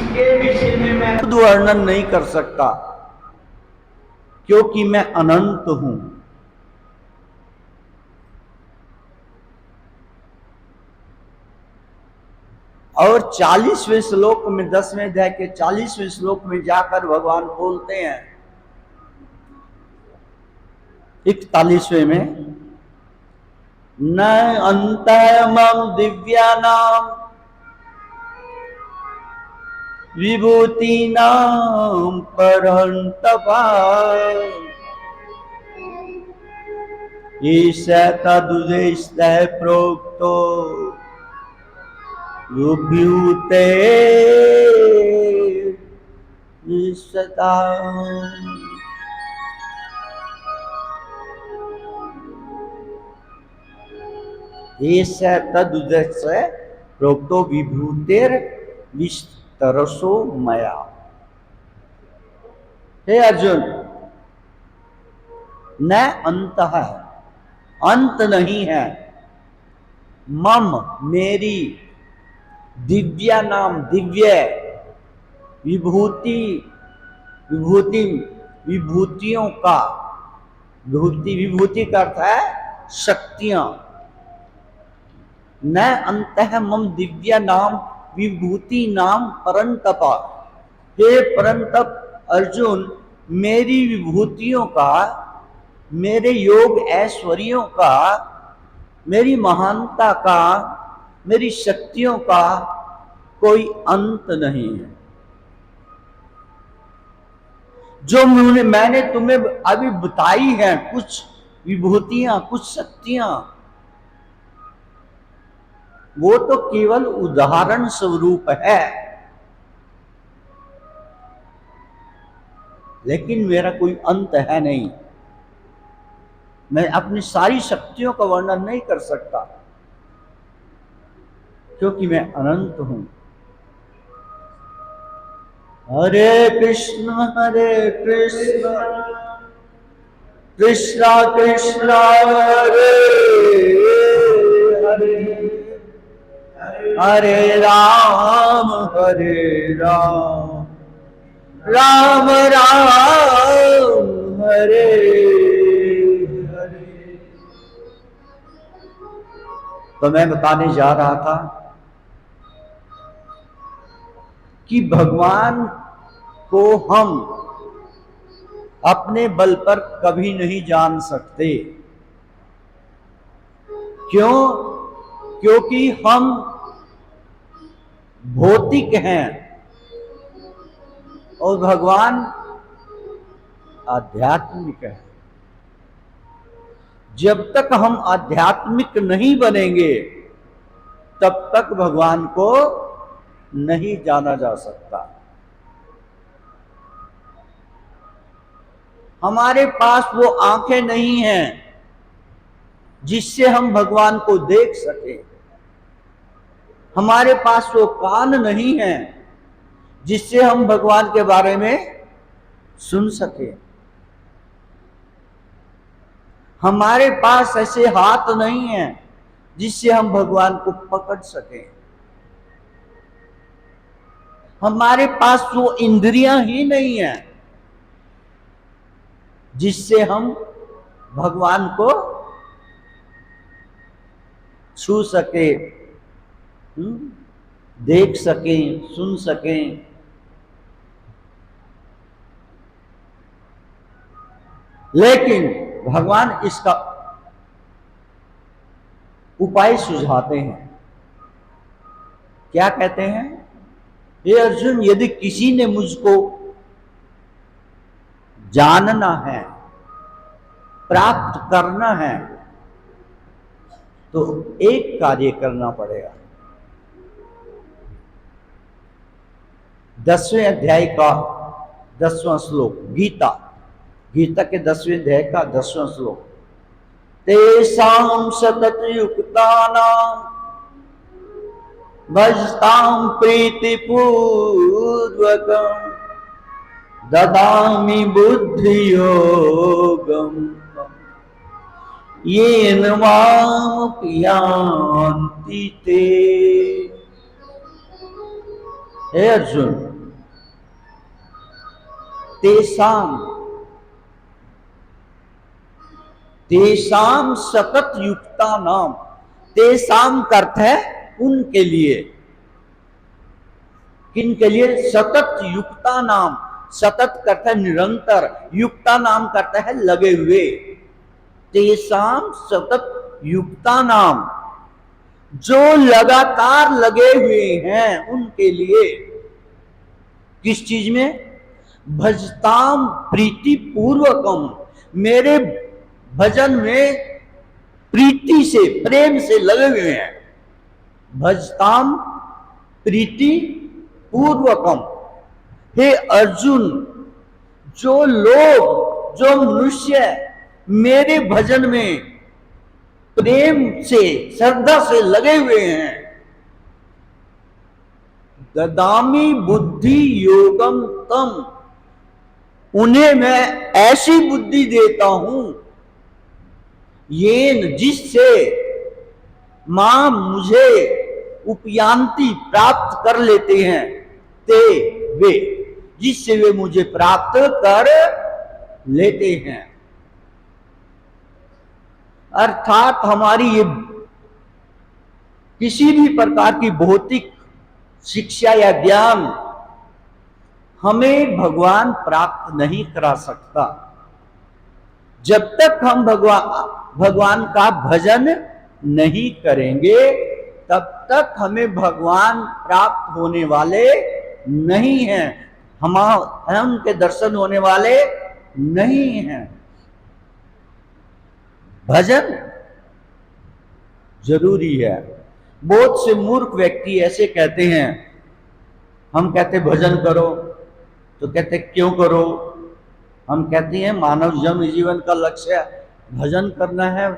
जिसके विषय में मैं खुद वर्णन नहीं कर सकता, क्योंकि मैं अनंत हूं। और 40वें श्लोक में, 10वें अध्याय के 40वें श्लोक में जाकर भगवान बोलते हैं, 41वें में, न अंतमं दिव्यानाम विभूतिनाम परंतपा ईशा तदुदेशतः प्रोक्तो विभूते विशता। ईशा तदुदेशतः प्रोक्तो विभूतेर विस्तरसो मया। हे अर्जुन, न अंत है, अंत नहीं है, मम मेरी, दिव्या नाम दिव्य, विभूति विभूति विभूतियों का, विभूति विभूति का अर्थ है शक्तियां। न अंत है मम दिव्या नाम विभूति नाम परंतपा। हे परंतप अर्जुन, मेरी विभूतियों का, मेरे योग ऐश्वर्यों का, मेरी महानता का, मेरी शक्तियों का कोई अंत नहीं है। जो मैंने तुम्हें अभी बताई है, कुछ विभूतियां, कुछ शक्तियां, वो तो केवल उदाहरण स्वरूप है, लेकिन मेरा कोई अंत है नहीं। मैं अपनी सारी शक्तियों का वर्णन नहीं कर सकता, क्योंकि मैं अनंत हूं। हरे कृष्ण कृष्ण कृष्ण हरे हरे, हरे राम राम राम हरे हरे। तो मैं बताने जा रहा था कि भगवान को हम अपने बल पर कभी नहीं जान सकते। क्यों? क्योंकि हम भौतिक हैं और भगवान आध्यात्मिक है। जब तक हम आध्यात्मिक नहीं बनेंगे, तब तक भगवान को नहीं जाना जा सकता। हमारे पास वो आंखें नहीं हैं जिससे हम भगवान को देख सके। हमारे पास वो कान नहीं हैं जिससे हम भगवान के बारे में सुन सके। हमारे पास ऐसे हाथ नहीं हैं जिससे हम भगवान को पकड़ सकें। हमारे पास वो इंद्रियां ही नहीं है जिससे हम भगवान को छू सके, देख सकें, सुन सकें। लेकिन भगवान इसका उपाय सुझाते हैं। क्या कहते हैं? हे अर्जुन, यदि किसी ने मुझको जानना है, प्राप्त करना है, तो एक कार्य करना पड़ेगा। 10वें अध्याय का 10वां श्लोक, गीता के 10वें अध्याय का 10वां श्लोक, तेषां सतत युक्तानां भजतां प्रीतिपूर्वकं ददामि बुद्धियोगं येन मामुपयान्ति ते। हे अर्जुन, तेषाम तेषाम सतत युक्ता नाम, तेषाम का अर्थ है उनके लिए। किन के लिए? सतत युक्ता नाम, सतत का अर्थ है निरंतर, युक्ता नाम का अर्थ है लगे हुए। तेषाम सतत युक्ता नाम, जो लगातार लगे हुए हैं उनके लिए। किस चीज में? भजताम प्रीति पूर्वकम, मेरे भजन में प्रीति से, प्रेम से लगे हुए हैं। भजताम प्रीति पूर्वकम। हे अर्जुन, जो लोग, जो मनुष्य मेरे भजन में प्रेम से, श्रद्धा से लगे हुए हैं, ददामी बुद्धि योगम तम, उन्हें मैं ऐसी बुद्धि देता हूं, येन, जिससे मां मुझे उपयांति प्राप्त कर लेते हैं, ते वे, जिससे वे मुझे प्राप्त कर लेते हैं। अर्थात हमारी ये किसी भी प्रकार की भौतिक शिक्षा या ज्ञान हमें भगवान प्राप्त नहीं करा सकता। जब तक हम भगवान का भजन नहीं करेंगे, तब तक हमें भगवान प्राप्त होने वाले नहीं हैं, हम उनके दर्शन होने वाले नहीं हैं। भजन जरूरी है। बहुत से मूर्ख व्यक्ति ऐसे कहते हैं, हम कहते भजन करो, तो कहते क्यों करो? हम कहते हैं मानव जन्म जीवन का लक्ष्य भजन करना है,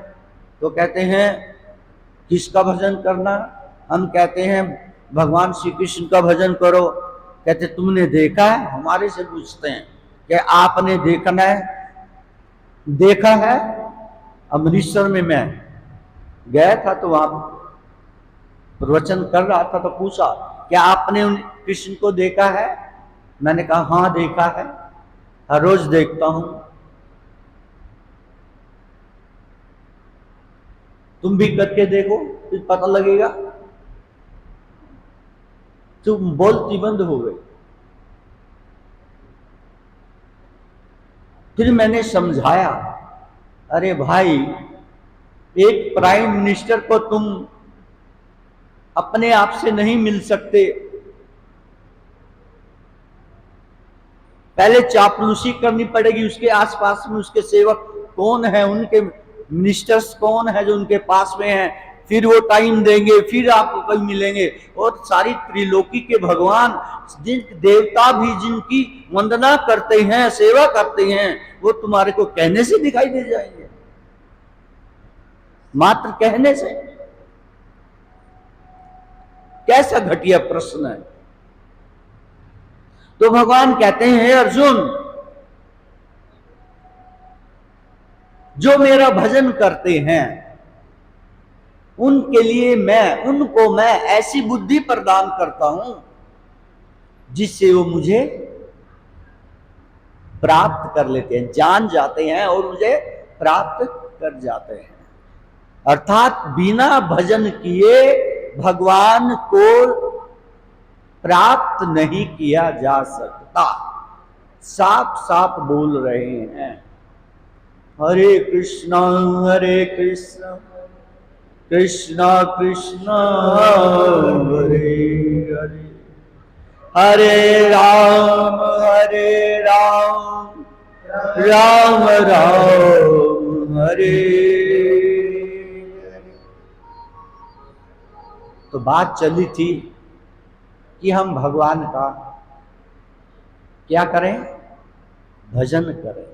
तो कहते हैं किसका भजन करना? हम कहते हैं भगवान श्री कृष्ण का भजन करो। कहते तुमने देखा है? हमारे से पूछते हैं कि आपने देखना है? देखा है? अमृतसर में मैं गया था, तो वहां प्रवचन कर रहा था, तो पूछा क्या आपने उन कृष्ण को देखा है? मैंने कहा हाँ देखा है, हर रोज देखता हूं। तुम भी करके देखो, फिर पता लगेगा। तुम बोलती बंद हो गई। फिर मैंने समझाया, अरे भाई, एक प्राइम मिनिस्टर को तुम अपने आप से नहीं मिल सकते, पहले चापलूसी करनी पड़ेगी। उसके आसपास में उसके सेवक कौन है, उनके मिनिस्टर्स कौन है जो उनके पास में हैं, फिर वो टाइम देंगे, फिर आपको कहीं मिलेंगे। और सारी त्रिलोकी के भगवान, जिन देवता भी जिनकी वंदना करते हैं, सेवा करते हैं, वो तुम्हारे को कहने से दिखाई दे जाएंगे, मात्र कहने से। कैसा घटिया प्रश्न है। तो भगवान कहते हैं अर्जुन, जो मेरा भजन करते हैं उनके लिए उनको मैं ऐसी बुद्धि प्रदान करता हूं जिससे वो मुझे प्राप्त कर लेते हैं, जान जाते हैं और मुझे प्राप्त कर जाते हैं। अर्थात बिना भजन किए भगवान को प्राप्त नहीं किया जा सकता। साफ साफ बोल रहे हैं। हरे कृष्णा कृष्णा कृष्णा हरे हरे, हरे राम राम राम हरे हरे। तो बात चली थी कि हम भगवान का क्या करें? भजन करें।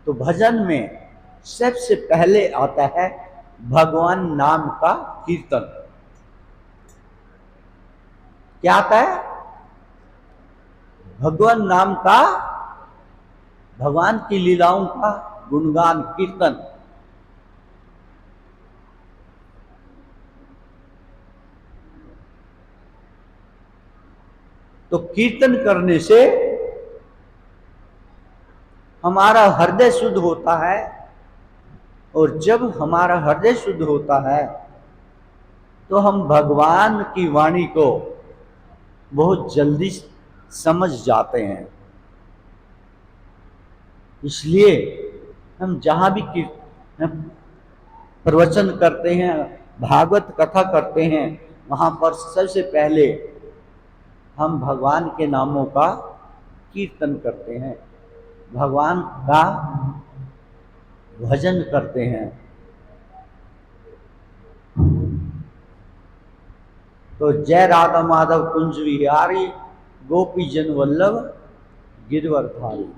तो भजन में सबसे पहले आता है भगवान नाम का कीर्तन। क्या आता है? भगवान नाम का, भगवान की लीलाओं का गुणगान, कीर्तन। तो कीर्तन करने से हमारा हृदय शुद्ध होता है, और जब हमारा हृदय शुद्ध होता है तो हम भगवान की वाणी को बहुत जल्दी समझ जाते हैं। इसलिए हम जहाँ भी प्रवचन करते हैं, भागवत कथा करते हैं, वहाँ पर सबसे पहले हम भगवान के नामों का कीर्तन करते हैं, भगवान का भजन करते हैं। तो जय राधा माधव कुंज विहारी, गोपी जन वल्लभ गिरवर धारी,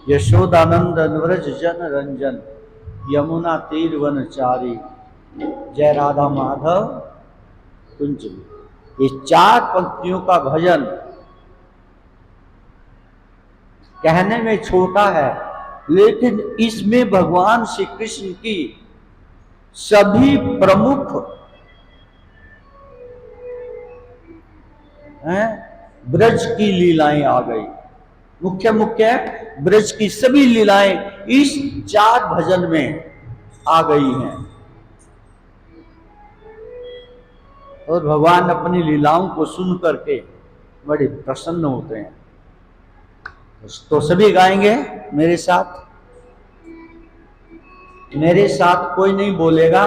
यशोदानंद व्रज जन रंजन, यमुना तीर वनचारी, जय राधा माधव कुंज। ये 4 पंक्तियों का भजन कहने में छोटा है, लेकिन इसमें भगवान श्री कृष्ण की सभी प्रमुख ब्रज की लीलाएं आ गई। मुख्य मुख्य ब्रज की सभी लीलाएं इस 4 भजन में आ गई हैं, और भगवान अपनी लीलाओं को सुन करके बड़े प्रसन्न होते हैं। तो सभी गाएंगे मेरे साथ। मेरे साथ कोई नहीं बोलेगा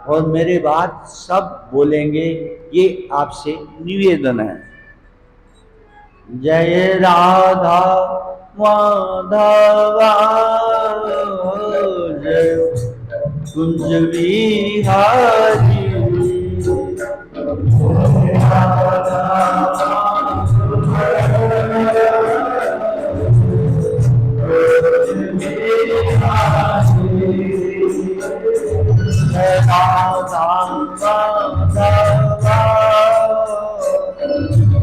और मेरे बाद सब बोलेंगे, ये आपसे निवेदन है। जय राधा माधवा जय कुंज विहारी,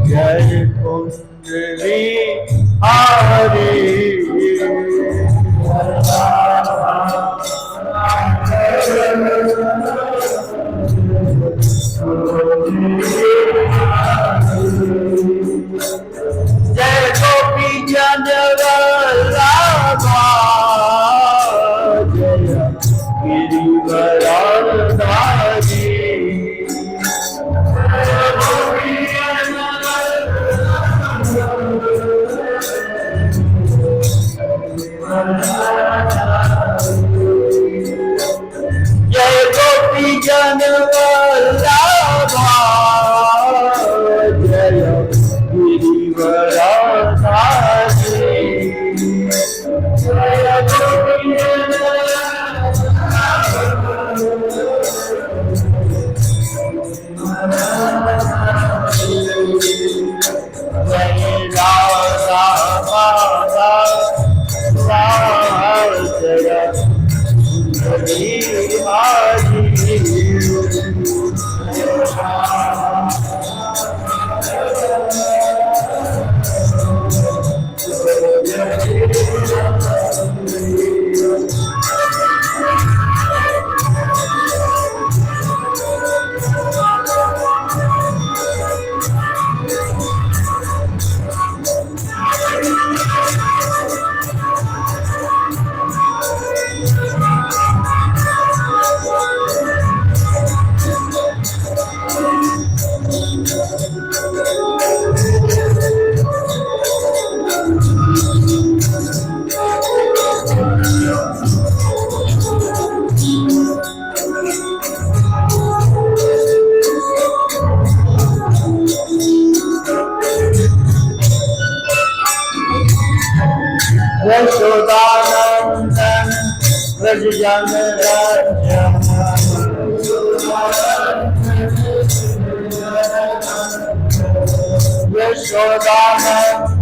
जय कुंज विहारी, जय गोपी जन वल्लभा, जय गिरिवर धारी, जय गोपी जन वल्लभा, जय गिरिवर धारी, जय गोपी जन जय राधा माधव जय यशोदानंदन व्रज जन रंजन, यशोदानंदन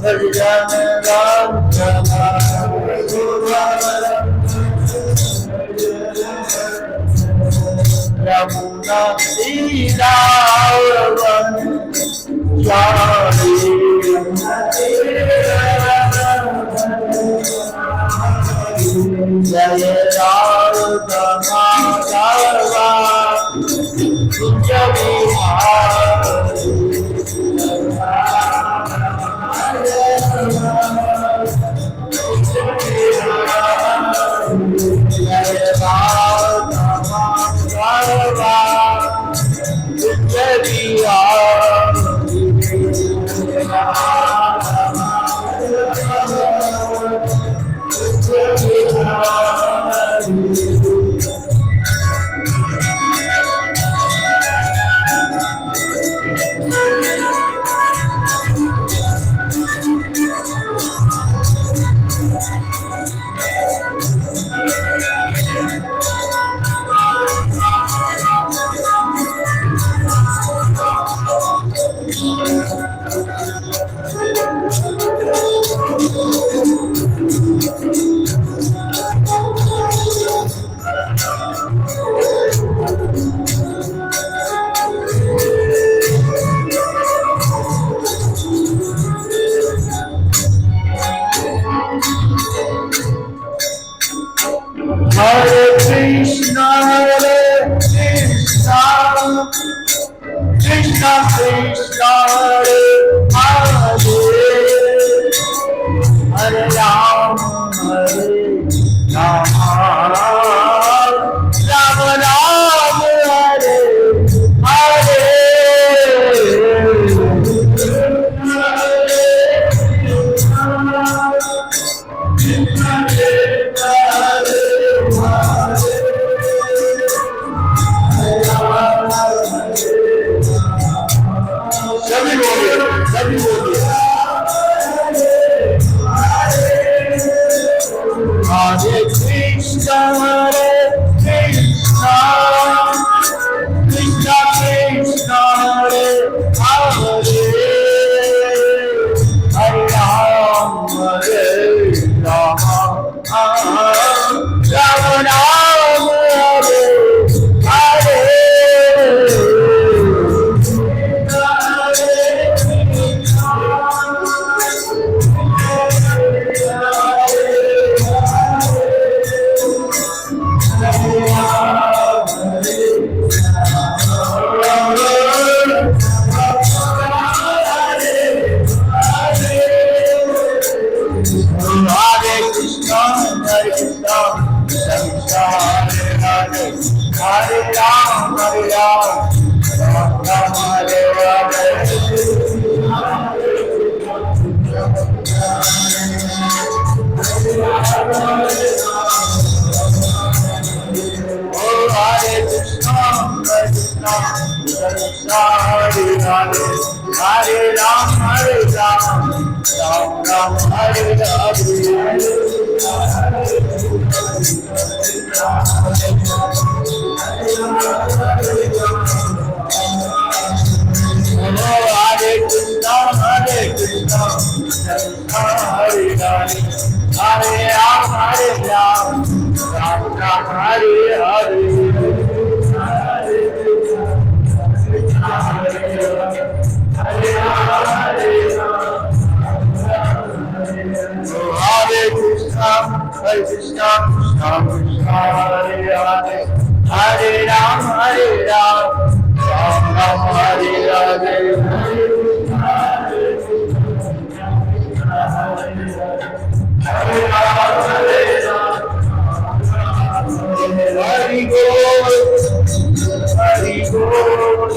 व्रज जन रंजन, यमुना तीरावनचारी, जय Radha Madhava Kunj Vihari. Hare Krishna, Krishna Krishna, Hare Hare, Hare Ram, Ram Ram, Hare Hare. सभी बोलिए, सभी बोलिए। Hare Krishna, Krishna Krishna Krishna, Hare Hare, Hare Ram, Ram Ram, Hare Hare. Hare Krishna, Krishna Krishna, Hare Ram, Ram Ram, Hare Hare. Oh, Hare Krishna, Krishna Krishna, Hare Hare, Hare Ram, Ram Ram, Hare Hare. Hare Krishna, Krishna Hare Hare, Hare Ram, Ram Ram, Hare Hare. Hare Krishna, Krishna Krishna, Hare Hare, Hare Ram, Ram Ram, Hare Hare. Hari Bol, Hari Bol,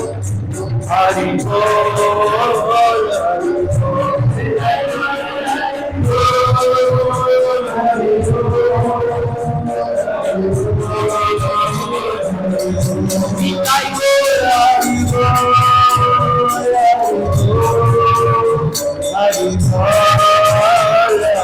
Hari Bol, Hari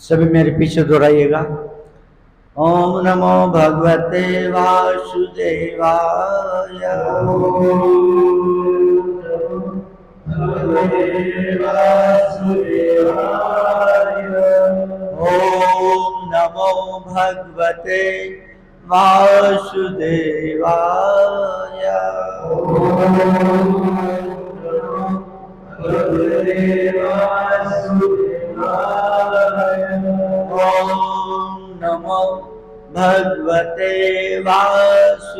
सभी मेरे पीछे दोहराइएगा। ओम नमो भगवते वासुदेवाय। ओम नमो भगवते वासुदेवाय। ओम नमो भगवते वासुदेवाय।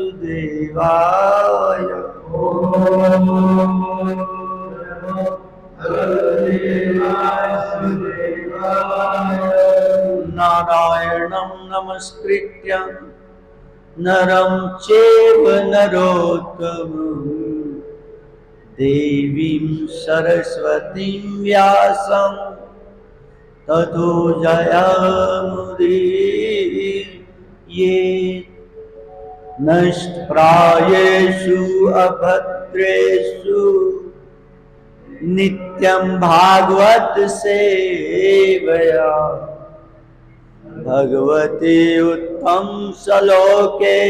नारायणं नमस्कृत्य नरं चैव नरोत्तमं देवीं सरस्वतीं व्यासं ततो जयमुदीरयेत्। नष्टप्रायेषु अभद्रेषु नित्यं भागवत सेवया भगवती उत्तम श्लोके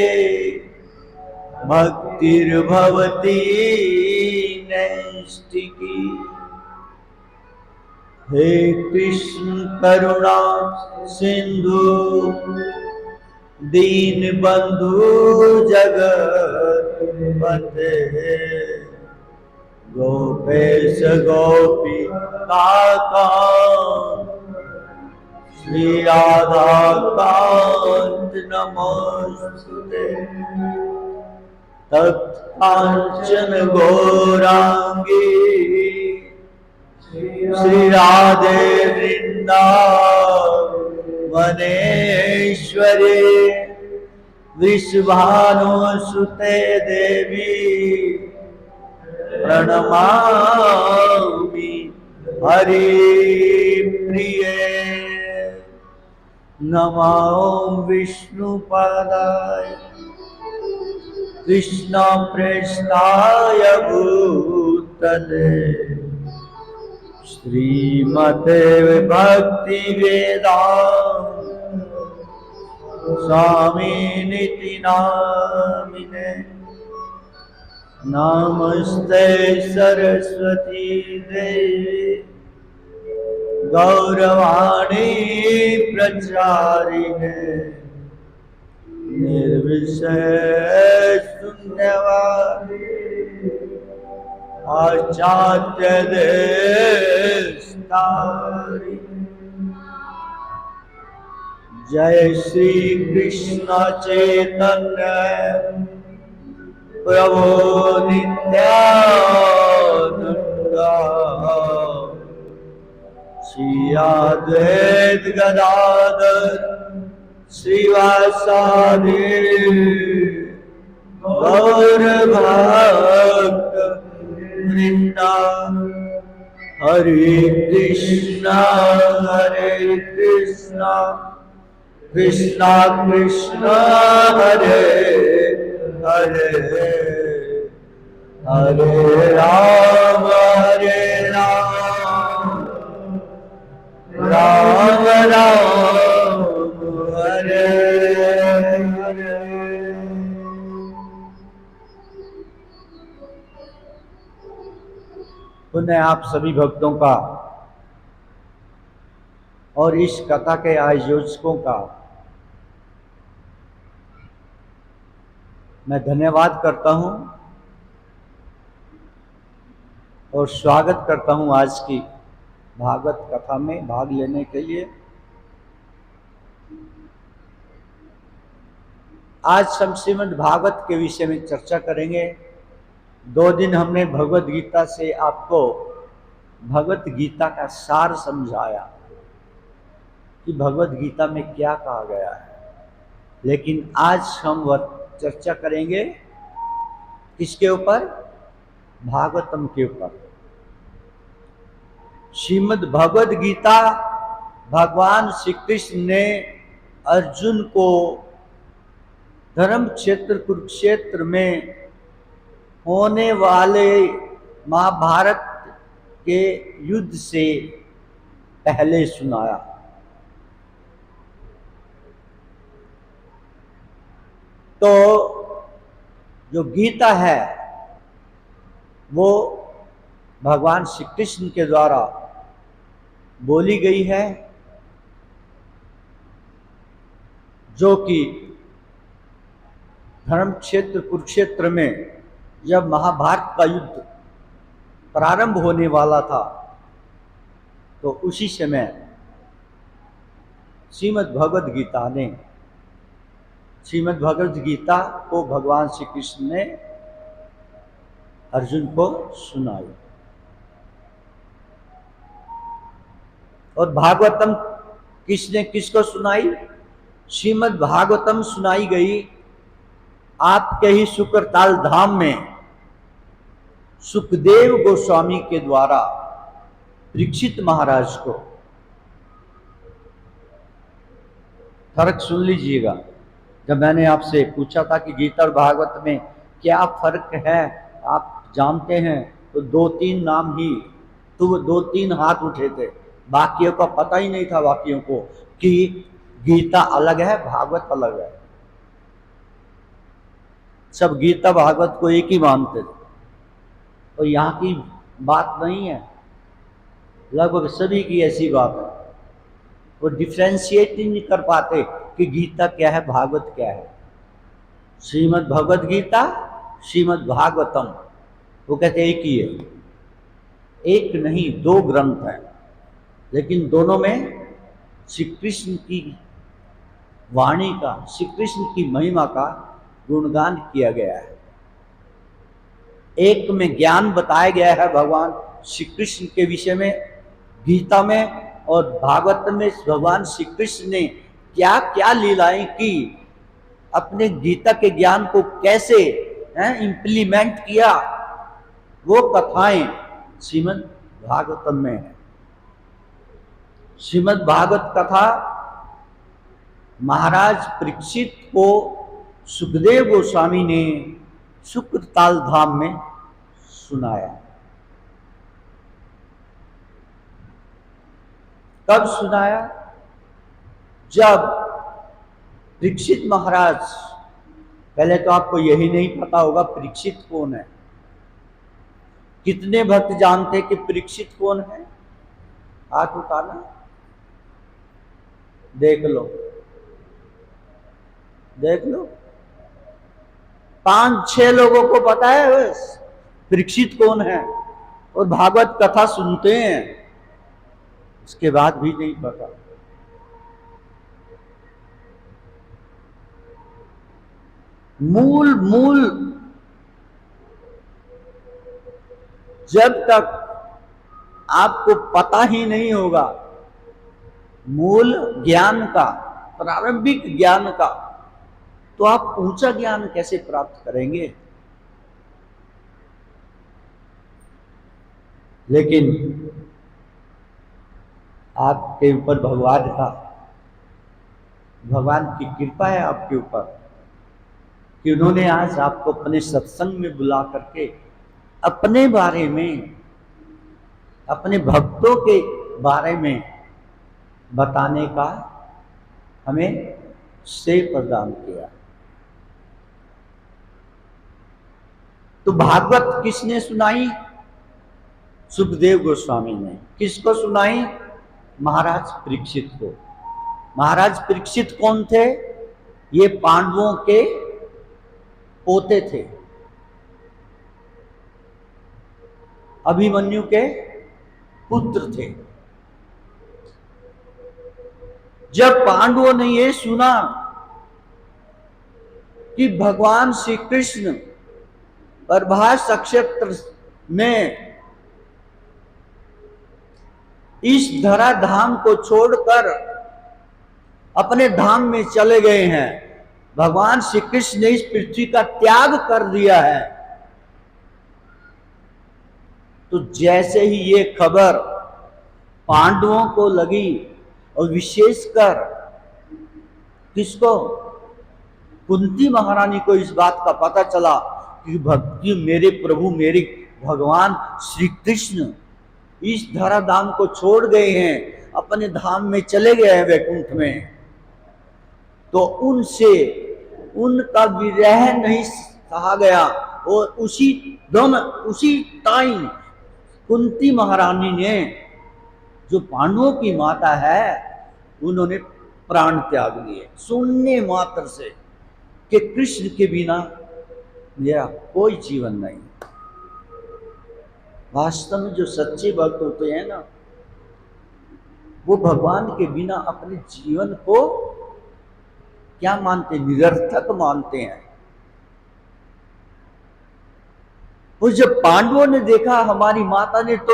भक्तिर्भवती नैष्ठिकी। हे कृष्ण करुणा सिंधु दीनबंधु जगत्पते गोपेश गोपी कांत श्री राधा कांत नमोस्तुते। तप्त कांचन गौरांगी श्री राधे वृंदावनेश्वरी वृषभानुसुते देवी प्रणमामि हरिप्रिये। नमो विष्णुपादाय कृष्णप्रेष्ठाय भूतले श्रीमते भक्तिवेदांत स्वामिनिति नामिने। नमस्ते सरस्वती देवी गौरवाणी प्रचारिणे निर्विशेष शून्यवादी आचार्य देशतारिणे। जय श्री कृष्ण चैतन्य प्रभु नित्यानंद श्री अद्वैत गदाधर श्रीवासादि गौर भक्त वृंदा। हरे कृष्णा कृष्णा कृष्णा हरे हरे हरे राम राम राम हरे हरे। पुनः आप सभी भक्तों का और इस कथा के आयोजकों का मैं धन्यवाद करता हूं और स्वागत करता हूं आज की भागवत कथा में भाग लेने के लिए। आज हम श्रीमद् भागवत के विषय में चर्चा करेंगे। 2 दिन हमने भगवत गीता से आपको भगवत गीता का सार समझाया कि भगवत गीता में क्या कहा गया है, लेकिन आज हम वह चर्चा करेंगे किसके ऊपर? भागवतम के ऊपर। श्रीमद् भगवत गीता भगवान श्री कृष्ण ने अर्जुन को धर्म क्षेत्र कुरुक्षेत्र में होने वाले महाभारत के युद्ध से पहले सुनाया। तो जो गीता है वो भगवान श्री कृष्ण के द्वारा बोली गई है जो कि धर्म क्षेत्र कुरुक्षेत्र में जब महाभारत का युद्ध प्रारंभ होने वाला था, तो उसी समय श्रीमद् भगवद गीता को भगवान श्री कृष्ण ने अर्जुन को सुनाई। और भागवतम किसने किसको सुनाई? श्रीमद् भागवतम सुनाई गई आपके ही शुक्रताल धाम में सुखदेव गोस्वामी के द्वारा परीक्षित महाराज को। फर्क सुन लीजिएगा, जब मैंने आपसे पूछा था कि गीता और भागवत में क्या फर्क है आप जानते हैं, तो 2-3 नाम ही, तो 2-3 हाथ उठे थे, बाकियों का पता ही नहीं था बाकियों को कि गीता अलग है भागवत अलग है। सब गीता भागवत को एक ही मानते थे। और यहाँ की बात नहीं है, लगभग सभी की ऐसी बात है। वो डिफ्रेंशिएट ही नहीं कर पाते कि गीता क्या है भागवत क्या है। श्रीमद् भगवद गीता, श्रीमद् भागवतम, वो कहते एक ही है। एक नहीं, 2 ग्रंथ हैं, लेकिन दोनों में श्री कृष्ण की वाणी का, श्री कृष्ण की महिमा का गुणगान किया गया है। एक में ज्ञान बताया गया है भगवान श्री कृष्ण के विषय में गीता में, और भागवत में भगवान श्री कृष्ण ने क्या क्या लीलाएं की, अपने गीता के ज्ञान को कैसे इंप्लीमेंट किया, वो कथाएं श्रीमद् भागवतम में है। श्रीमद् भागवत कथा महाराज परीक्षित को सुखदेव गोस्वामी ने शुक्रताल धाम में सुनाया। कब सुनाया? जब परीक्षित महाराज, पहले तो आपको यही नहीं पता होगा परीक्षित कौन है। कितने भक्त जानते कि परीक्षित कौन है? हाथ उठाना, देख लो 5-6 लोगों को पता है बस परीक्षित कौन है, और भागवत कथा सुनते हैं, उसके बाद भी नहीं पता। मूल जब तक आपको पता ही नहीं होगा मूल ज्ञान का, प्रारंभिक ज्ञान का, तो आप ऊंचा ज्ञान कैसे प्राप्त करेंगे? लेकिन आपके ऊपर भगवान की कृपा है आपके ऊपर कि उन्होंने आज आपको अपने सत्संग में बुला करके अपने बारे में, अपने भक्तों के बारे में बताने का हमें श्रेय प्रदान किया। तो भागवत किसने सुनाई? सुखदेव गोस्वामी ने। किसको सुनाई? महाराज परीक्षित को। महाराज परीक्षित कौन थे? ये पांडवों के पोते थे, अभिमन्यु के पुत्र थे। जब पांडवों ने ये सुना कि भगवान श्री कृष्ण प्रभास नक्षत्र में इस धरा धाम को छोड़कर अपने धाम में चले गए हैं, भगवान श्री कृष्ण ने इस पृथ्वी का त्याग कर दिया है, तो जैसे ही ये खबर पांडवों को लगी, और विशेषकर किसको? कुंती महारानी को इस बात का पता चला कि भक्ति मेरे प्रभु, मेरे भगवान श्री कृष्ण इस धरा धाम को छोड़ गए हैं, अपने धाम में चले गए हैं वैकुंठ में, तो उनसे उनका विरह नहीं सहा गया। और उसी टाइम कुंती महारानी ने, जो पांडवों की माता है, उन्होंने प्राण त्याग दिए सुनने मात्र से कि कृष्ण के बिना मेरा कोई जीवन नहीं। वास्तव में जो सच्चे भक्त होते हैं ना, वो भगवान के बिना अपने जीवन को क्या मानते, निरर्थक मानते हैं। और जब पांडवों ने देखा, हमारी माता ने, तो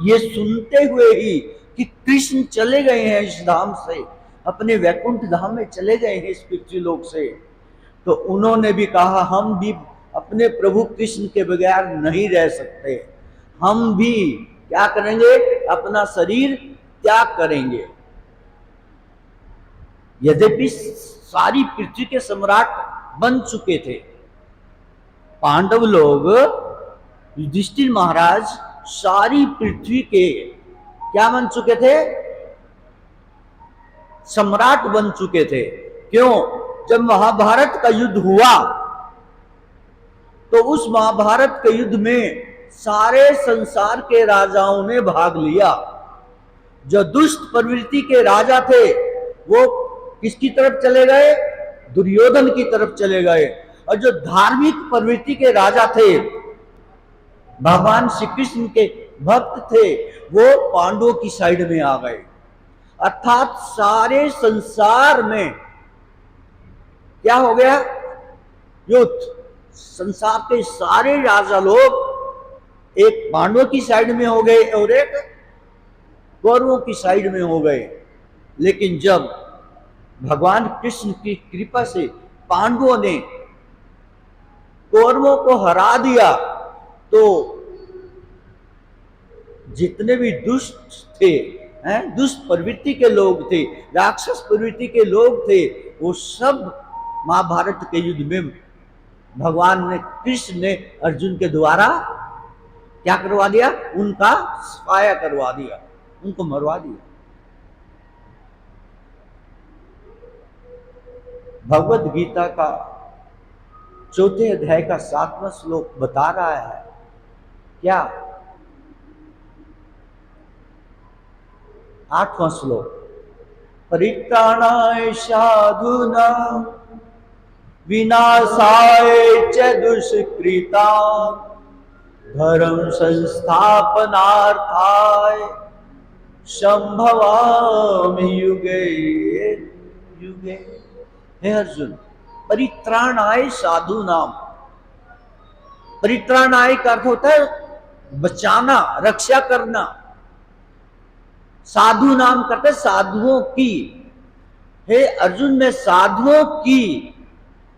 ये सुनते हुए ही कि कृष्ण चले गए हैं इस धाम से, अपने वैकुंठ धाम में चले गए हैं इस पृथ्वीलोक से, तो उन्होंने भी कहा हम भी अपने प्रभु कृष्ण के बगैर नहीं रह सकते, हम भी क्या करेंगे, अपना शरीर त्याग करेंगे। यद्यपि सारी पृथ्वी के सम्राट बन चुके थे पांडव लोग, युधिष्ठिर महाराज सारी पृथ्वी के क्या बन चुके थे, सम्राट बन चुके थे। क्यों? जब महाभारत का युद्ध हुआ तो उस महाभारत के युद्ध में सारे संसार के राजाओं ने भाग लिया। जो दुष्ट प्रवृत्ति के राजा थे वो किसकी तरफ चले गए, दुर्योधन की तरफ चले गए, और जो धार्मिक प्रवृत्ति के राजा थे, भगवान श्री कृष्ण के भक्त थे, वो पांडवों की साइड में आ गए। अर्थात सारे संसार में क्या हो गया, युद्ध। संसार के सारे राजा लोग एक पांडवों की साइड में हो गए और एक कौरवों की साइड में हो गए। लेकिन जब भगवान कृष्ण की कृपा से पांडवों ने कौरवों को हरा दिया, तो जितने भी दुष्ट थे, दुष्ट प्रवृत्ति के लोग थे, राक्षस प्रवृत्ति के लोग थे, वो सब महाभारत के युद्ध में भगवान ने, कृष्ण ने अर्जुन के द्वारा क्या करवा दिया, उनका सफाया करवा दिया, उनको मरवा दिया। भगवत गीता का 4थे अध्याय का 7वां श्लोक बता रहा है क्या, 8वां श्लोक, परित्राणाय साधूनां विनाशाय च दुष्कृतां धर्म संस्थापनार्थाय संभवामि युगे युगे। हे अर्जुन, परित्राणाय साधूनां, परित्राणाय का अर्थ होता है बचाना, रक्षा करना। साधु नाम करते साधुओं की। हे अर्जुन, मैं साधुओं की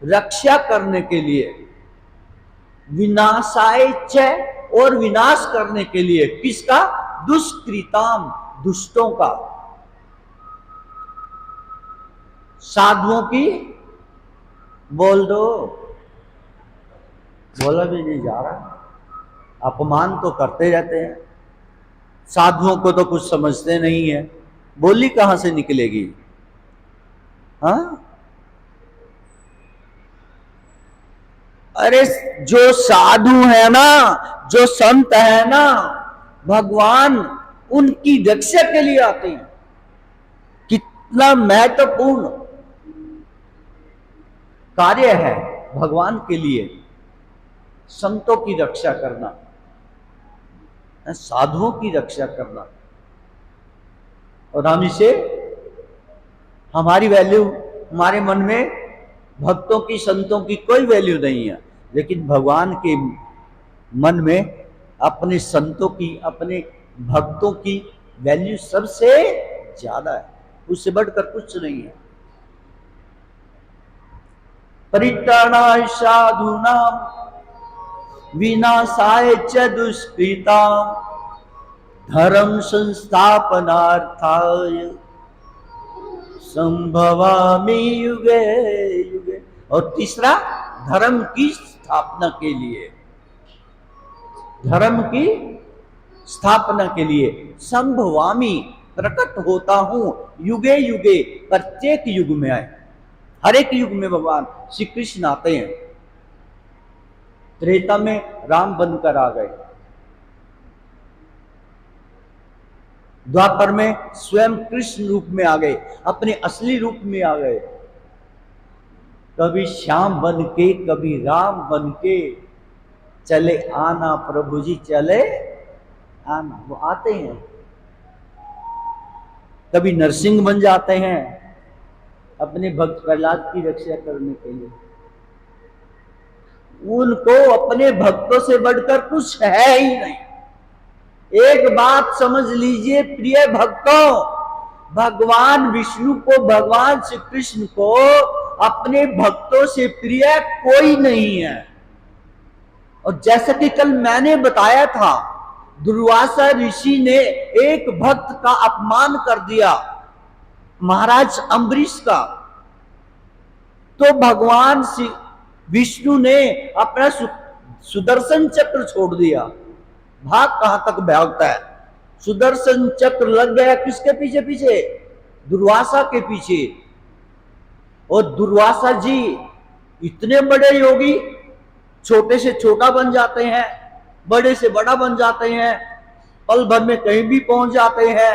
रक्षा करने के लिए, विनाशाय च, और विनाश करने के लिए, किसका, दुष्कृताम, दुष्टों का, साधुओं की। बोल दो, बोला भी नहीं जा रहा, अपमान तो करते रहते हैं। साधुओं को तो कुछ समझते नहीं है, बोली कहां से निकलेगी? हाँ, अरे जो साधु है ना, जो संत है ना, भगवान उनकी रक्षा के लिए आते हैं। कितना महत्वपूर्ण कार्य है भगवान के लिए संतों की रक्षा करना, साधुओं की रक्षा करना। और हम इसे, हमारी वैल्यू, हमारे मन में भक्तों की, संतों की कोई वैल्यू नहीं है, लेकिन भगवान के मन में अपने संतों की, अपने भक्तों की वैल्यू सबसे ज्यादा है, उससे बढ़कर कुछ नहीं है। परित्राणाय साधूनां विनाशाय च दुष्कृतां धर्म संस्थापनार्थाय संभवामि युगे युगे। और तीसरा, धर्म की स्थापना के लिए, धर्म की स्थापना के लिए संभवामि, प्रकट होता हूं, युगे युगे, प्रत्येक युग में आए। हर एक युग में भगवान श्री कृष्ण आते हैं। त्रेता में राम बनकर आ गए, द्वापर में स्वयं कृष्ण रूप में आ गए, अपने असली रूप में आ गए। कभी श्याम बन के, कभी राम बन के चले आना प्रभु जी, चले आना। वो आते हैं, कभी नरसिंह बन जाते हैं अपने भक्त प्रहलाद की रक्षा करने के लिए। उनको अपने भक्तों से बढ़कर कुछ है ही नहीं। एक बात समझ लीजिए प्रिय भक्तों, भगवान विष्णु को, भगवान श्री कृष्ण को अपने भक्तों से प्रिय कोई नहीं है। और जैसा कि कल मैंने बताया था, दुर्वासा ऋषि ने एक भक्त का अपमान कर दिया, महाराज अम्बरीश का, तो भगवान श्री विष्णु ने अपना सुदर्शन चक्र छोड़ दिया। भाग कहां तक भागता है? सुदर्शन चक्र लग गया किसके पीछे? पीछे दुर्वासा के पीछे। और दुर्वासा जी इतने बड़े योगी, छोटे से छोटा बन जाते हैं, बड़े से बड़ा बन जाते हैं, पल भर में कहीं भी पहुंच जाते हैं,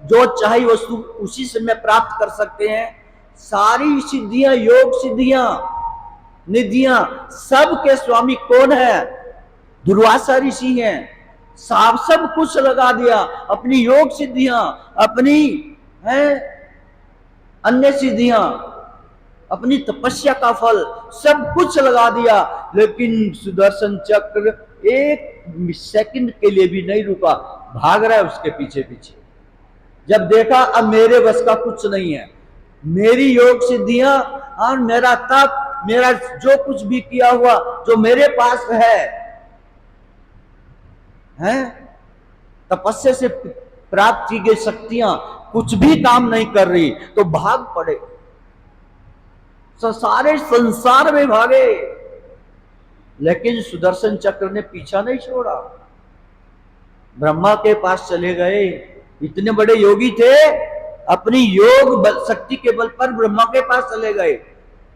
जो चाहे वस्तु उसी समय प्राप्त कर सकते हैं। सारी सिद्धियां, योग सिद्धियां, निधियां, सब के स्वामी कौन है? दुर्वासा ऋषि हैं। सब कुछ लगा दिया, अपनी योग सिद्धियां, अपनी अन्य सिद्धियां, अपनी तपस्या का फल, सब कुछ लगा दिया, लेकिन सुदर्शन चक्र एक सेकंड के लिए भी नहीं रुका, भाग रहा है उसके पीछे पीछे। जब देखा अब मेरे बस का कुछ नहीं है, मेरी योग सिद्धियां और मेरा तप, मेरा जो कुछ भी किया हुआ, जो मेरे पास है तपस्या से प्राप्त की गई शक्तियां कुछ भी काम नहीं कर रही, तो भाग पड़े, सारे संसार में भागे। लेकिन सुदर्शन चक्र ने पीछा नहीं छोड़ा, ब्रह्मा के पास चले गए। इतने बड़े योगी थे, अपनी योग बल शक्ति के बल पर ब्रह्मा के पास चले गए।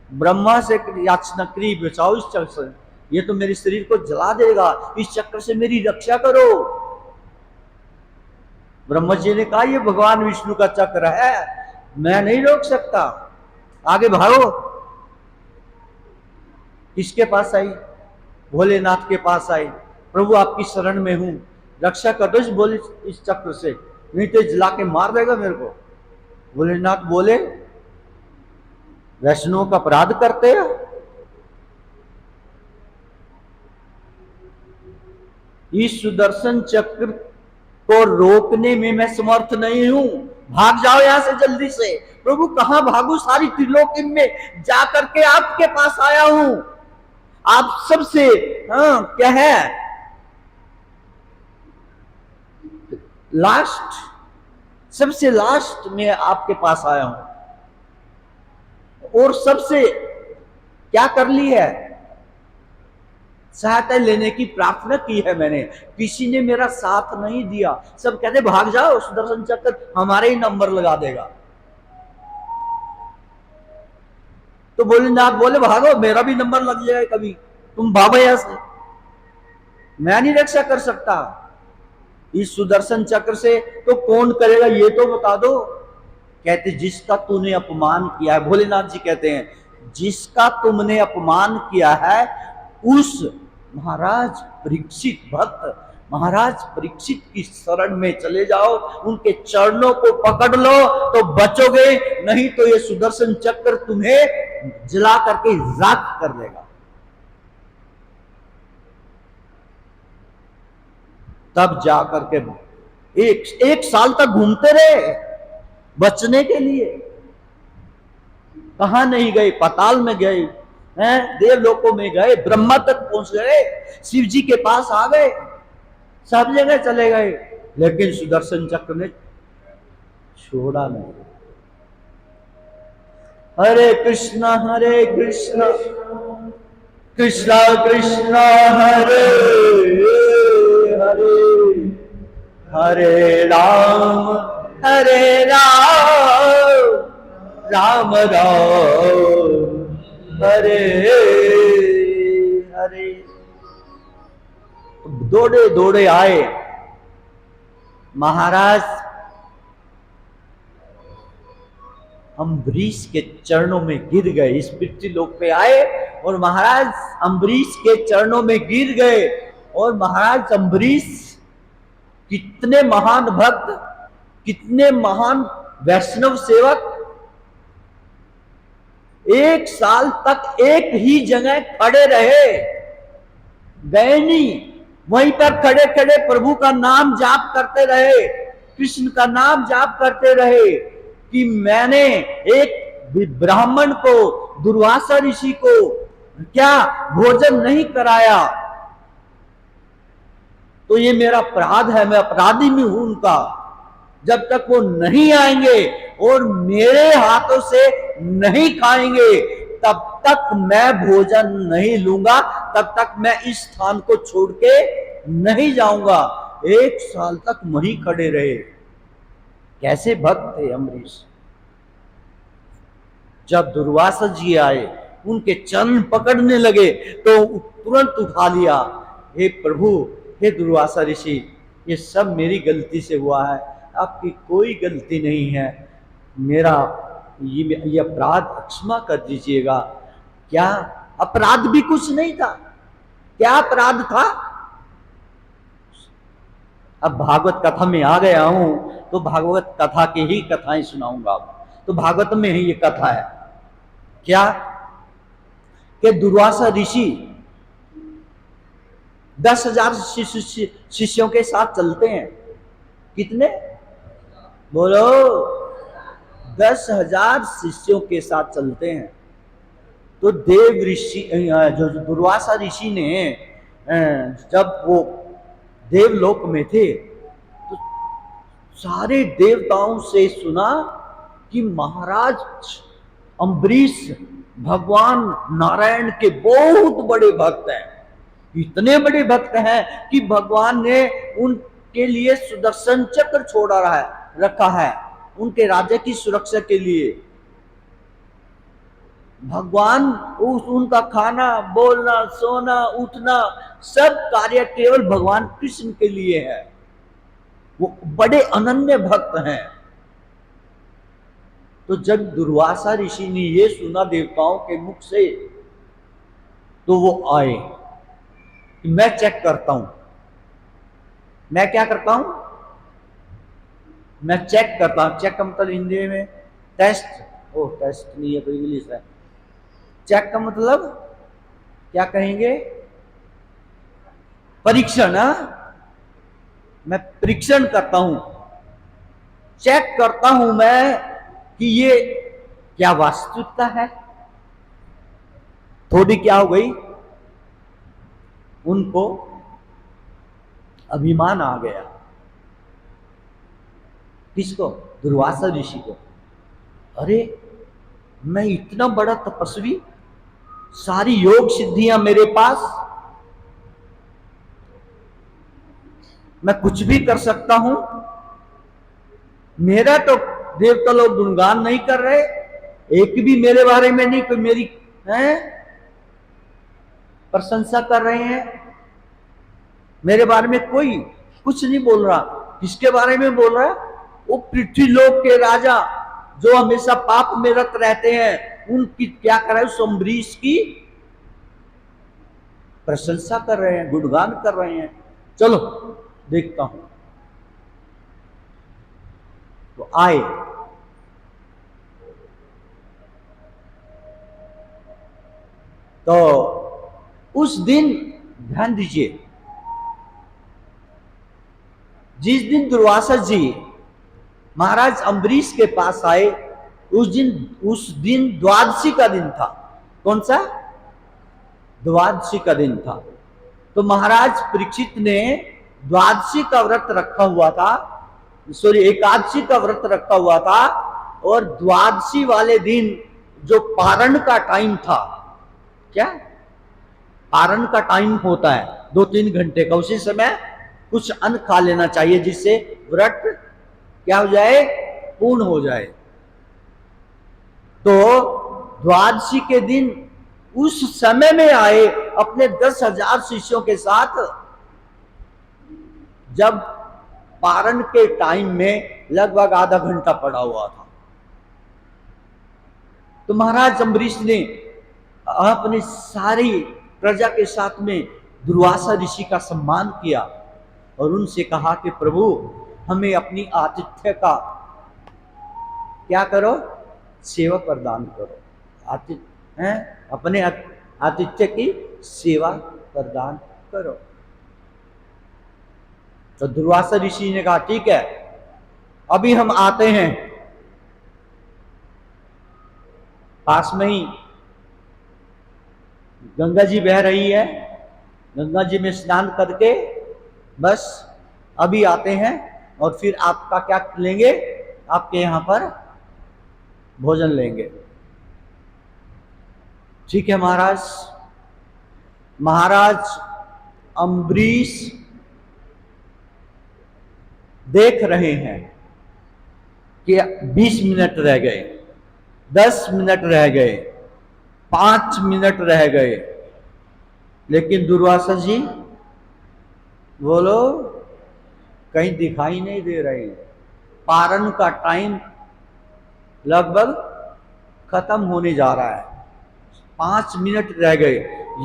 ब्रह्मा से याचना करी, बचाओ इस चक्र से, ये तो मेरे शरीर को जला देगा, इस चक्र से मेरी रक्षा करो। ब्रह्मा जी ने कहा ये भगवान विष्णु का चक्र है, मैं नहीं रोक सकता, आगे भागो। किसके पास आई? भोलेनाथ के पास आई। प्रभु आपकी शरण में हूं, रक्षा कर दो इस चक्र से, नहीं तो जला के मार देगा मेरे को। भोलेनाथ बोले वैष्णव का अपराध करते हैं, इस सुदर्शन चक्र को रोकने में मैं समर्थ नहीं हूं, भाग जाओ यहां से जल्दी से। प्रभु कहां भागू, सारी त्रिलोकी में जाकर के आपके पास आया हूं, आप सबसे क्या है लास्ट, सबसे लास्ट में आपके पास आया हूं, और सबसे क्या कर ली है? सहायता लेने की प्रार्थना की है मैंने, किसी ने मेरा साथ नहीं दिया। सब कहते भाग जाओ, सुदर्शन चक्र हमारे ही नंबर लगा देगा। तो भोलेनाथ बोले भागो, मेरा भी नंबर लग जाएगा कभी, तुम भागो यहां से, मैं नहीं रक्षा कर सकता इस सुदर्शन चक्र से। तो कौन करेगा ये तो बता दो। कहते जिसका तूने अपमान किया है, भोलेनाथ जी कहते हैं जिसका तुमने अपमान किया है, उस महाराज परीक्षित भक्त, महाराज परीक्षित की शरण में चले जाओ, उनके चरणों को पकड़ लो तो बचोगे, नहीं तो ये सुदर्शन चक्र तुम्हें जला करके राख कर देगा। तब जाकर के एक साल तक घूमते रहे बचने के लिए, कहां नहीं गए, पाताल में गए, देवलोकों में गए, ब्रह्मा तक पहुंच गए, शिव जी के पास आ गए, सब जगह चले गए, लेकिन सुदर्शन चक्र ने छोड़ा नहीं। हरे कृष्णा कृष्णा कृष्णा हरे हरे, हरे राम राम राम हरे हरे। दौड़े दौड़े आए महाराज अम्बरीश के चरणों में गिर गए। इस पृथ्वी लोक पे आए और महाराज अम्बरीश के चरणों में गिर गए। और महाराज अम्बरीश कितने महान भक्त, कितने महान वैष्णव सेवक, 1 साल तक एक ही जगह खड़े रहे, गए नहीं, वहीं पर खड़े खड़े प्रभु का नाम जाप करते रहे, कृष्ण का नाम जाप करते रहे कि मैंने एक ब्राह्मण को, दुर्वासा ऋषि को क्या भोजन नहीं कराया, तो ये मेरा अपराध है, मैं अपराधी में हूं उनका। जब तक वो नहीं आएंगे और मेरे हाथों से नहीं खाएंगे तब तक मैं भोजन नहीं लूंगा, तब तक मैं इस स्थान को छोड़ के नहीं जाऊंगा। 1 साल तक वहीं खड़े रहे। कैसे भक्त थे अम्बरीश। जब दुर्वासा जी आए, उनके चरण पकड़ने लगे तो तुरंत उठा लिया, हे प्रभु, हे दुर्वासा ऋषि, ये सब मेरी गलती से हुआ है, आपकी कोई गलती नहीं है, मेरा ये अपराध क्षमा कर दीजिएगा। क्या अपराध भी कुछ नहीं था, क्या अपराध था। अब भागवत कथा में आ गया हूं तो भागवत कथा की ही कथाएं सुनाऊंगा। तो भागवत में ही ये कथा है क्या कि दुर्वासा ऋषि 10,000 शिष्यों के साथ चलते हैं। कितने बोलो? 10,000 शिष्यों के साथ चलते हैं। तो देव ऋषि, जो दुर्वासा ऋषि ने जब वो देवलोक में थे तो सारे देवताओं से सुना कि महाराज अम्बरीश भगवान नारायण के बहुत बड़े भक्त हैं। इतने बड़े भक्त हैं कि भगवान ने उनके लिए सुदर्शन चक्र छोड़ा रखा है, उनके राज्य की सुरक्षा के लिए। भगवान उनका खाना, बोलना, सोना, उठना, सब कार्य केवल भगवान कृष्ण के लिए है। वो बड़े अनन्य भक्त हैं। तो जब दुर्वासा ऋषि ने ये सुना देवताओं के मुख से, तो वो आए कि मैं चेक करता हूं। मैं क्या करता हूं? मैं चेक करता हूं। चेक का मतलब हिंदी में टेस्ट। ओ टेस्ट नहीं है तो इंग्लिश है। चेक का मतलब क्या कहेंगे? परीक्षण। मैं परीक्षण करता हूं, चेक करता हूं मैं कि ये क्या वास्तविकता है। थोड़ी क्या हो गई, उनको अभिमान आ गया। किसको? दुर्वासा ऋषि को। अरे मैं इतना बड़ा तपस्वी, सारी योग सिद्धियां मेरे पास, मैं कुछ भी कर सकता हूं, मेरा तो देवता लोग गुणगान नहीं कर रहे, एक भी मेरे बारे में नहीं कोई मेरी प्रशंसा कर रहे हैं, मेरे बारे में कोई कुछ नहीं बोल रहा। किसके बारे में बोल रहा है? वो पृथ्वी लोक के राजा जो हमेशा पाप में रत रहते हैं, उनकी क्या कर रहे हैं? अम्बरीश की प्रशंसा कर रहे हैं, गुणगान कर रहे हैं। चलो देखता हूं। तो आए, तो उस दिन ध्यान दीजिए, जिस दिन दुर्वासा जी महाराज अम्बरीश के पास आए, उस दिन द्वादशी का दिन था। कौन सा? द्वादशी का दिन था। तो महाराज परीक्षित ने द्वादशी का व्रत रखा हुआ था, एकादशी का व्रत रखा हुआ था। और द्वादशी वाले दिन जो पारण का टाइम था, क्या पारण का टाइम होता है 2-3 घंटे का, उसी समय कुछ अन्न खा लेना चाहिए जिससे व्रत क्या हो जाए? पूर्ण हो जाए। तो द्वादशी के दिन उस समय में आए अपने 10,000 शिष्यों के साथ। जब पारण के टाइम में लगभग आधा घंटा पड़ा हुआ था, तो महाराज अम्बरीश ने अपने सारी प्रजा के साथ में दुर्वासा ऋषि का सम्मान किया और उनसे कहा कि प्रभु हमें अपनी आतिथ्य का क्या करो, सेवा प्रदान करो, आतिथ्य हैं अपने आतिथ्य की सेवा प्रदान करो। तो दुर्वासा ऋषि ने कहा ठीक है, अभी हम आते हैं। पास में ही गंगा जी बह रही है, गंगा जी में स्नान करके बस अभी आते हैं और फिर आपका क्या लेंगे, आपके यहां पर भोजन लेंगे। ठीक है महाराज। महाराज अम्बरीश देख रहे हैं कि 20 मिनट रह गए, 10 मिनट रह गए, 5 मिनट रह गए, लेकिन दुर्वासा जी बोलो कहीं दिखाई नहीं दे रहे। पारण का टाइम लगभग खत्म होने जा रहा है, 5 मिनट रह गए।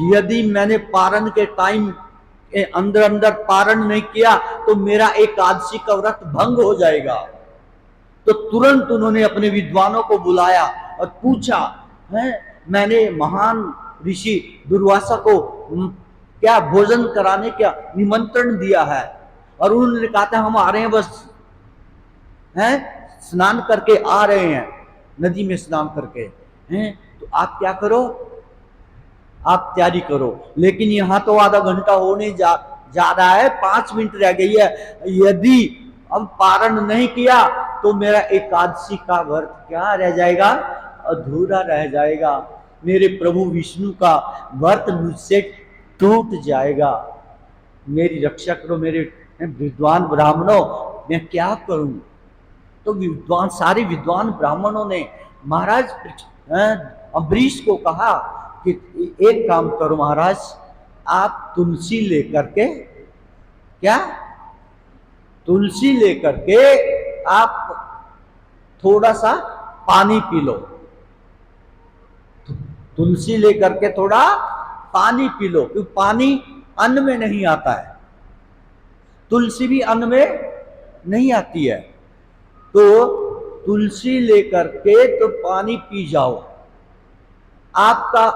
यदि मैंने पारण के टाइम के अंदर अंदर पारण नहीं किया तो मेरा एकादशी का व्रत भंग हो जाएगा। तो तुरंत उन्होंने अपने विद्वानों को बुलाया और पूछा, है मैंने महान ऋषि दुर्वासा को क्या भोजन कराने का निमंत्रण दिया है, और उन्होंने कहा था हम आ रहे हैं, बस हैं स्नान करके आ रहे हैं, नदी में स्नान करके हैं, तो आप क्या करो, आप तैयारी करो। लेकिन यहां तो आधा घंटा होने जा रहा है, 5 मिनट रह गई है। यदि अब पारण नहीं किया तो मेरा एकादशी का व्रत क्या रह जाएगा, अधूरा रह जाएगा। मेरे प्रभु विष्णु का व्रत मुझसे टूट जाएगा। मेरी रक्षा करो मेरे विद्वान ब्राह्मणों, मैं क्या करूं। तो विद्वान, सारे विद्वान ब्राह्मणों ने महाराज अम्बरीश को कहा कि एक काम करो महाराज, आप तुलसी लेकर के, क्या तुलसी लेकर के आप थोड़ा सा पानी पी लो, तुलसी लेकर के थोड़ा पानी पी लो, क्योंकि पानी अन्न में नहीं आता है, तुलसी भी अन्न में नहीं आती है। तो तुलसी लेकर के तो पानी पी जाओ। आपका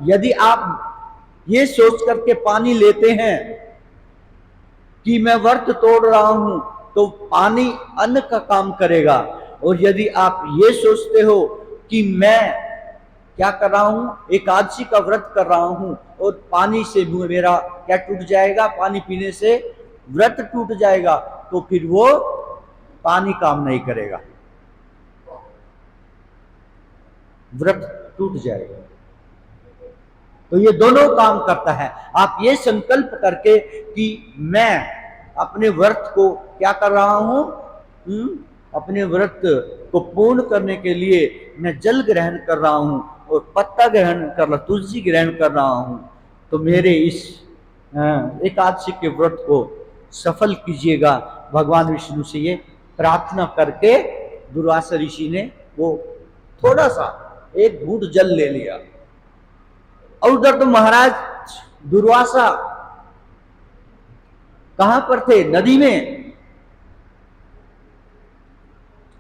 यदि आप ये सोच करके पानी लेते हैं कि मैं व्रत तोड़ रहा हूं, तो पानी अन्न का काम करेगा। और यदि आप ये सोचते हो कि मैं क्या कर रहा हूं, एकादशी का व्रत कर रहा हूं और पानी से मेरा क्या टूट जाएगा, पानी पीने से व्रत टूट जाएगा, तो फिर वो पानी काम नहीं करेगा, व्रत टूट जाएगा। तो ये दोनों काम करता है। आप ये संकल्प करके कि मैं अपने व्रत को क्या कर रहा हूं, अपने व्रत को पूर्ण करने के लिए मैं जल ग्रहण कर रहा हूं और पत्ता ग्रहण कर रहा, तुलसी ग्रहण कर रहा हूं, तो मेरे इस एकादशी के व्रत को सफल कीजिएगा। भगवान विष्णु से ये प्रार्थना करके दुर्वासा ऋषि ने वो थोड़ा सा एक घूंट जल ले लिया। और उधर तो महाराज दुर्वासा कहां पर थे, नदी में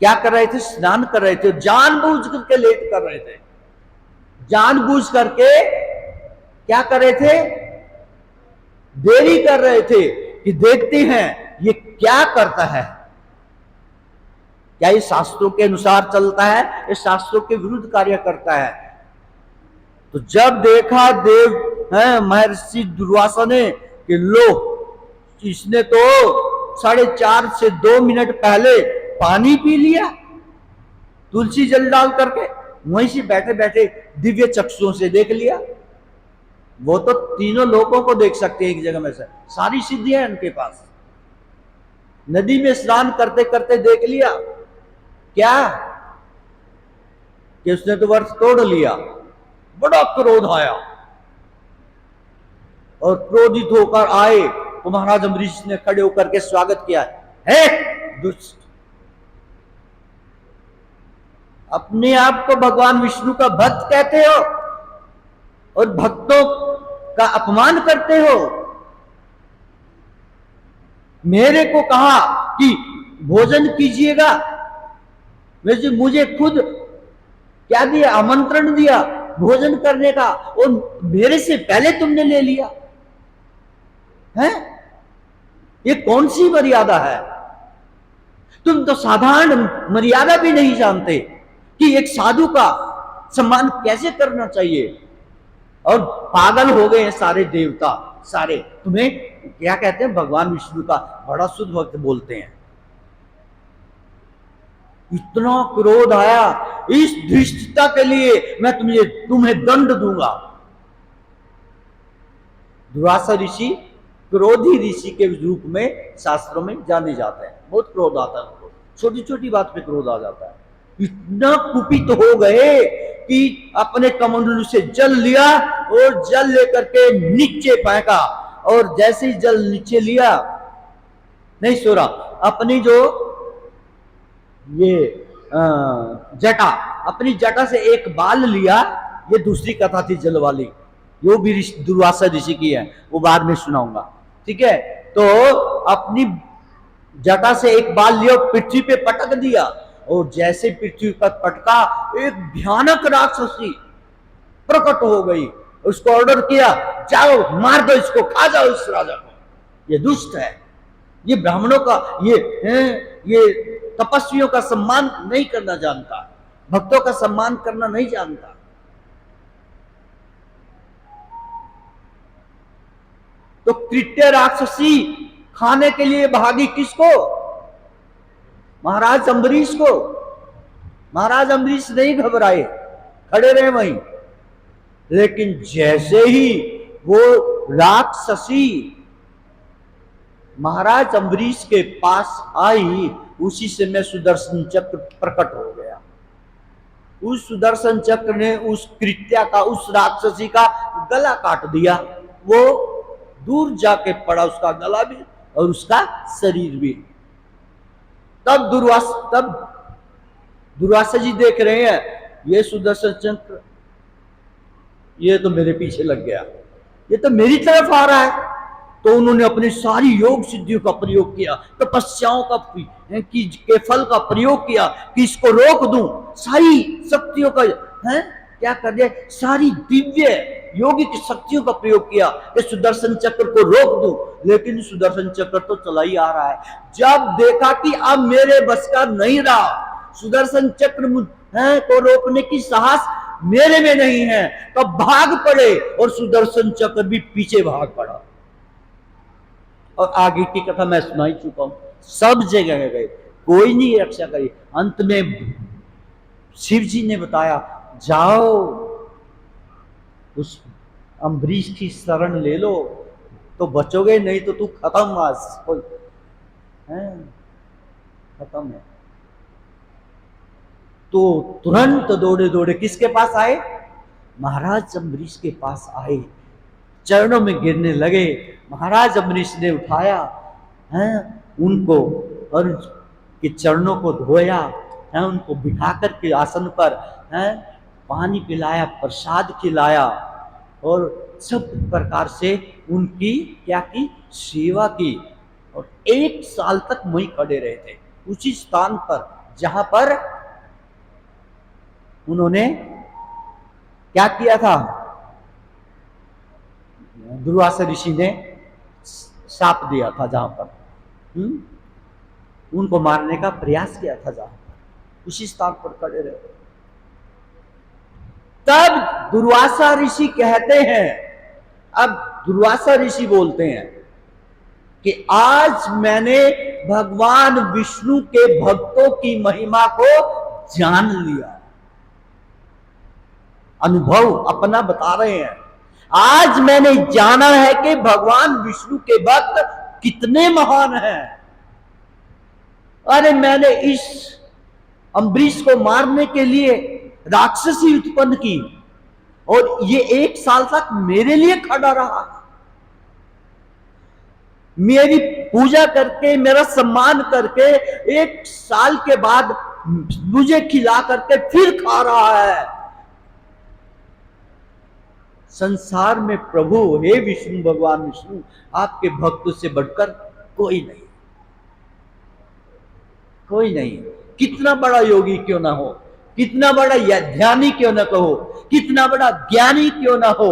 क्या कर रहे थे, स्नान कर रहे थे, जानबूझ करके लेट कर रहे थे, जानबूझ करके क्या कर रहे थे, देरी कर रहे थे कि देखते हैं ये क्या करता है, क्या ये शास्त्रों के अनुसार चलता है, ये शास्त्रों के विरुद्ध कार्य करता है। तो जब देखा देव महर्षि दुर्वासा ने कि लो इसने तो 4:30 से 2 मिनट पहले पानी पी लिया, तुलसी जल डाल करके, वहीं से बैठे बैठे दिव्य चक्षुओं से देख लिया। वो तो तीनों लोगों को देख सकते हैं एक जगह में से, सारी सिद्धियां हैं उनके पास। नदी में स्नान करते करते देख लिया क्या कि उसने तो व्रत तोड़ लिया। बड़ा क्रोध आया और क्रोधित होकर आए तो महाराज अम्बरीश ने खड़े होकर के स्वागत किया, है दुष्ट, अपने आप को भगवान विष्णु का भक्त कहते हो और भक्तों का अपमान करते हो। मेरे को कहा कि भोजन कीजिएगा, मुझे खुद क्या दिया, आमंत्रण दिया भोजन करने का, और मेरे से पहले तुमने ले लिया है। ये कौन सी मर्यादा है? तुम तो साधारण मर्यादा भी नहीं जानते कि एक साधु का सम्मान कैसे करना चाहिए, और पागल हो गए हैं सारे देवता सारे। तुम्हें क्या कहते हैं, भगवान विष्णु का बड़ा शुद्ध भक्त बोलते हैं। इतना क्रोध आया, इस धृष्टता के लिए मैं तुम्हें दंड दूंगा। दुर्वासा ऋषि क्रोधी ऋषि के रूप में शास्त्रों में जाने जाते हैं। बहुत क्रोध आता है उनको, छोटी छोटी बात पे क्रोध आ जाता है। इतना कुपित हो गए कि अपने कमंडलू से जल लिया और जल लेकर के नीचे फेंका, और जैसे ही जल नीचे लिया, नहीं सोरा, अपनी जो ये जटा, अपनी जटा से एक बाल लिया। ये दूसरी कथा थी जल वाली, वो भी दुर्वासा ऋषि की है, वो बाद में सुनाऊंगा, ठीक है। तो अपनी जटा से एक बाल लिया, पृथ्वी पे पटक दिया, और जैसे पृथ्वी पर पटका, एक भयानक राक्षसी प्रकट हो गई। उसको ऑर्डर किया, जाओ मार दो इसको, खा जाओ इस राजा को, ये दुष्ट है, ये ब्राह्मणों का, ये तपस्वियों का सम्मान नहीं करना जानता, भक्तों का सम्मान करना नहीं जानता। तो कृत्य राक्षसी खाने के लिए भागी किसको? महाराज अम्बरीश को। महाराज अम्बरीश नहीं घबराए, खड़े रहे वहीं। लेकिन जैसे ही वो राक्षसी महाराज अम्बरीश के पास आई, उसी समय सुदर्शन चक्र प्रकट हो गया। उस सुदर्शन चक्र ने उस कृत्या का, उस राक्षसी का गला काट दिया। वो दूर जाके पड़ा, उसका गला भी और उसका शरीर भी। तब दुर्वासा जी देख रहे हैं, ये सुदर्शन चक्र ये तो मेरे पीछे लग गया, ये तो मेरी तरफ आ रहा है। तो उन्होंने अपनी सारी योग सिद्धियों का प्रयोग किया, तपस्याओं का के फल का प्रयोग किया कि इसको रोक दूं। सारी शक्तियों का क्या कर दिया, सारी दिव्य योगिक शक्तियों का प्रयोग किया कि सुदर्शन चक्र को रोक दूं। लेकिन सुदर्शन चक्र तो चला ही आ रहा है। जब देखा कि अब मेरे बस का नहीं रहा, सुदर्शन चक्र को रोकने की साहस मेरे में नहीं है, तो भाग पड़े, और सुदर्शन चक्र भी पीछे भाग पड़ा। और आगे की कथा मैं सुना ही चुका हूं, सब जगह गए, कोई नहीं रक्षा करी। अंत में शिव जी ने बताया, जाओ उस अम्बरीश की शरण ले लो तो बचोगे, नहीं तो तू खत्म, आज खत्म है। तो तुरंत दौड़े दौड़े किसके पास आए? महाराज अम्बरीश के पास आए, चरणों में गिरने लगे। महाराज अम्बरीश ने उठाया उनको और के चरणों को धोया, उनको बिठा करके आसन पर पानी पिलाया, प्रसाद खिलाया, और सब प्रकार से उनकी क्या की, सेवा की। और 1 साल तक वहीं खड़े रहे थे, उसी स्थान पर जहां पर उन्होंने क्या किया था, दुर्वासा ऋषि ने शाप दिया था, जहां पर उनको मारने का प्रयास किया था, जहां पर उसी स्थान पर खड़े रहे। तब दुर्वासा ऋषि कहते हैं, अब दुर्वासा ऋषि बोलते हैं कि आज मैंने भगवान विष्णु के भक्तों की महिमा को जान लिया। अनुभव अपना बता रहे हैं, आज मैंने जाना है कि भगवान विष्णु के भक्त कितने महान हैं। अरे मैंने इस अम्बरीश को मारने के लिए राक्षसी उत्पन्न की, और ये 1 साल तक मेरे लिए खड़ा रहा, मेरी पूजा करके, मेरा सम्मान करके 1 साल के बाद मुझे खिला करके फिर खा रहा है। संसार में प्रभु हे विष्णु भगवान विष्णु, आपके भक्तों से बढ़कर कोई नहीं, कोई नहीं। कितना बड़ा योगी क्यों ना हो, कितना बड़ा ध्यानी क्यों ना कहो, कितना बड़ा ज्ञानी क्यों ना हो,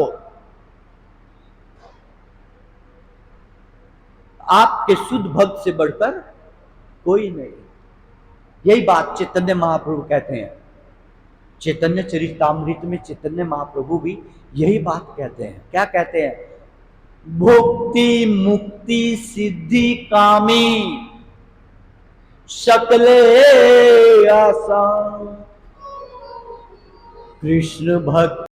आपके शुद्ध भक्त से बढ़कर कोई नहीं। यही बात चैतन्य महाप्रभु कहते हैं। चैतन्य चरितामृत में चैतन्य महाप्रभु भी यही बात कहते हैं। क्या कहते हैं? भुक्ति मुक्ति सिद्धि कामी सकले आसान, कृष्ण भक्त